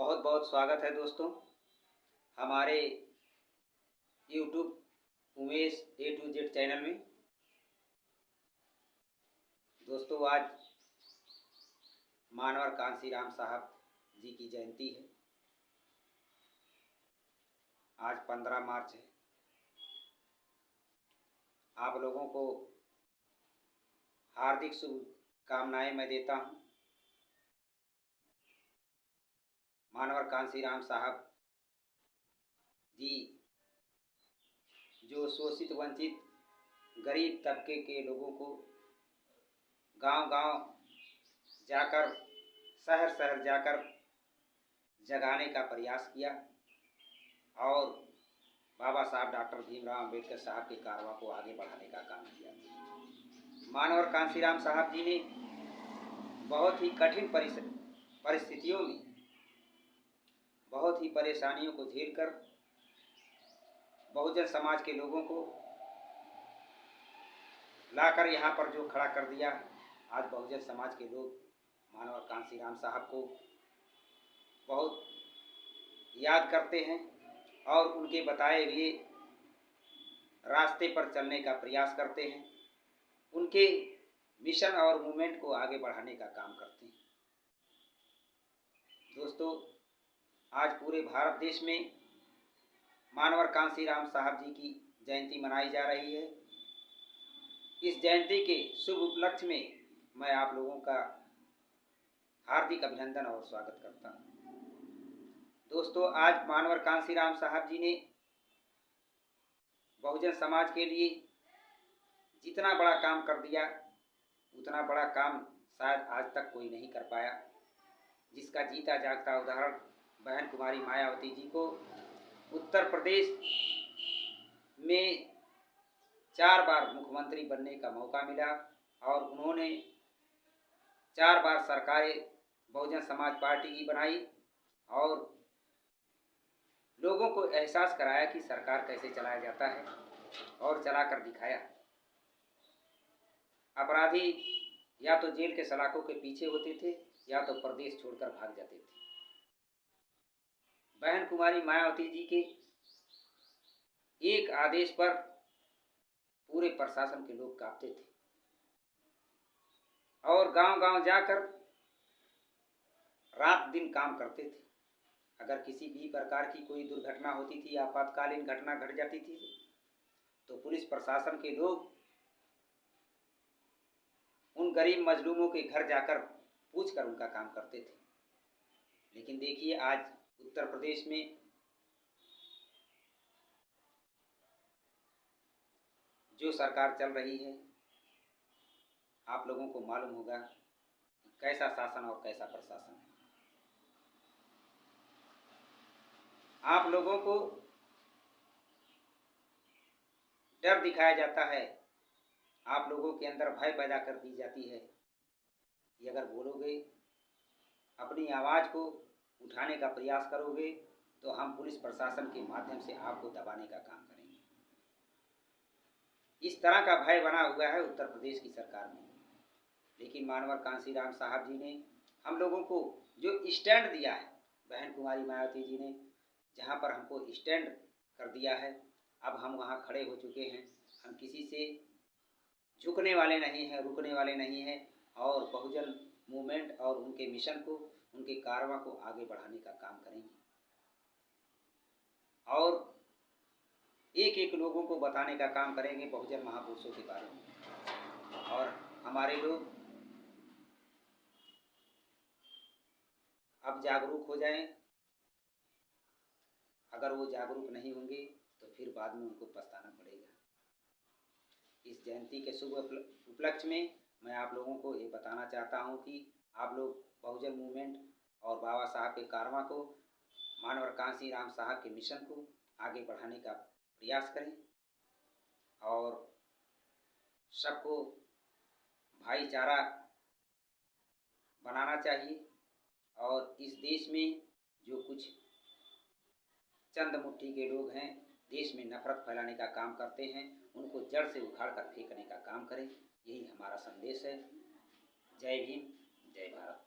बहुत बहुत स्वागत है दोस्तों हमारे YouTube Umesh A to Z channel में। दोस्तों आज मानवर कांसीराम साहब जी की जयंती है। आज 15 मार्च है। आप लोगों को हार्दिक शुभकामनाएं मैं देता हूं। मानवर कांसीराम साहब जी जो शोषित वंचित गरीब तबके के लोगों को गांव-गांव जाकर शहर जाकर जगाने का प्रयास किया और बाबा साहब डॉक्टर भीमराव अंबेडकर साहब के कारवां को आगे बढ़ाने का काम किया। मानवर कांसीराम साहब जी ने बहुत ही कठिन परिस्थितियों में बहुत ही परेशानियों को झेलकर बहुजन समाज के लोगों को लाकर यहाँ पर जो खड़ा कर दिया। आज बहुजन समाज के लोग मानवर कांसीराम साहब को बहुत याद करते हैं और उनके बताए हुए रास्ते पर चलने का प्रयास करते हैं। उनके मिशन और मूवमेंट को आगे बढ़ाने का काम करते हैं। दोस्तों आज पूरे भारत देश में मानवर कांसीराम साहब जी की जयंती मनाई जा रही है। इस जयंती के शुभ उपलक्ष्य में मैं आप लोगों का हार्दिक अभिनंदन और स्वागत करता हूं। दोस्तों आज मानवर कांसीराम साहब जी ने बहुजन समाज के लिए जितना बड़ा काम कर दिया उतना बड़ा काम शायद आज तक कोई नहीं कर पाया, जिसका जीता जागता उदाहरण बहन कुमारी मायावती जी को उत्तर प्रदेश में 4 बार मुख्यमंत्री बनने का मौका मिला और उन्होंने 4 बार सरकारें बहुजन समाज पार्टी की बनाई और लोगों को एहसास कराया कि सरकार कैसे चलाया जाता है और चलाकर दिखाया। अपराधी या तो जेल के सलाखों के पीछे होते थे या तो प्रदेश छोड़कर भाग जाते थे। बहन कुमारी मायावती जी के एक आदेश पर पूरे प्रशासन के लोग कांपते थे और गांव-गांव जाकर रात दिन काम करते थे। अगर किसी भी प्रकार की कोई दुर्घटना होती थी, आपातकालीन घटना घट जाती थी तो पुलिस प्रशासन के लोग उन गरीब मजलूमों के घर जाकर पूछकर उनका काम करते थे। लेकिन देखिए आज उत्तर प्रदेश में जो सरकार चल रही है, आप लोगों को मालूम होगा कैसा शासन और कैसा प्रशासन है। आप लोगों को डर दिखाया जाता है, आप लोगों के अंदर भय पैदा कर दी जाती है कि अगर बोलोगे, अपनी आवाज़ को उठाने का प्रयास करोगे तो हम पुलिस प्रशासन के माध्यम से आपको दबाने का काम करेंगे। इस तरह का भय बना हुआ है उत्तर प्रदेश की सरकार में। लेकिन मानवर कांसीराम साहब जी ने हम लोगों को जो स्टैंड दिया है, बहन कुमारी मायावती जी ने जहाँ पर हमको स्टैंड कर दिया है, अब हम वहाँ खड़े हो चुके हैं। हम किसी से झुकने वाले नहीं हैं, रुकने वाले नहीं हैं और बहुजन मूवमेंट और उनके मिशन को, उनके कारवां को आगे बढ़ाने का काम करेंगे और एक एक लोगों को बताने का काम करेंगे बहुजन महापुरुषों के बारे में। और हमारे लोग अब जागरूक हो जाएं। अगर वो जागरूक नहीं होंगे तो फिर बाद में उनको पछताना पड़ेगा। इस जयंती के शुभ उपलक्ष्य में मैं आप लोगों को ये बताना चाहता हूँ कि आप लोग बहुजन मूवमेंट और बाबा साहब के कारवां को, मानवर कांसीराम साहब के मिशन को आगे बढ़ाने का प्रयास करें और सबको भाईचारा बनाना चाहिए। और इस देश में जो कुछ चंद मुट्ठी के लोग हैं, देश में नफरत फैलाने का काम करते हैं, उनको जड़ से उखाड़ कर फेंकने का काम करें। यही हमारा संदेश है। जय भीम, जय भारत।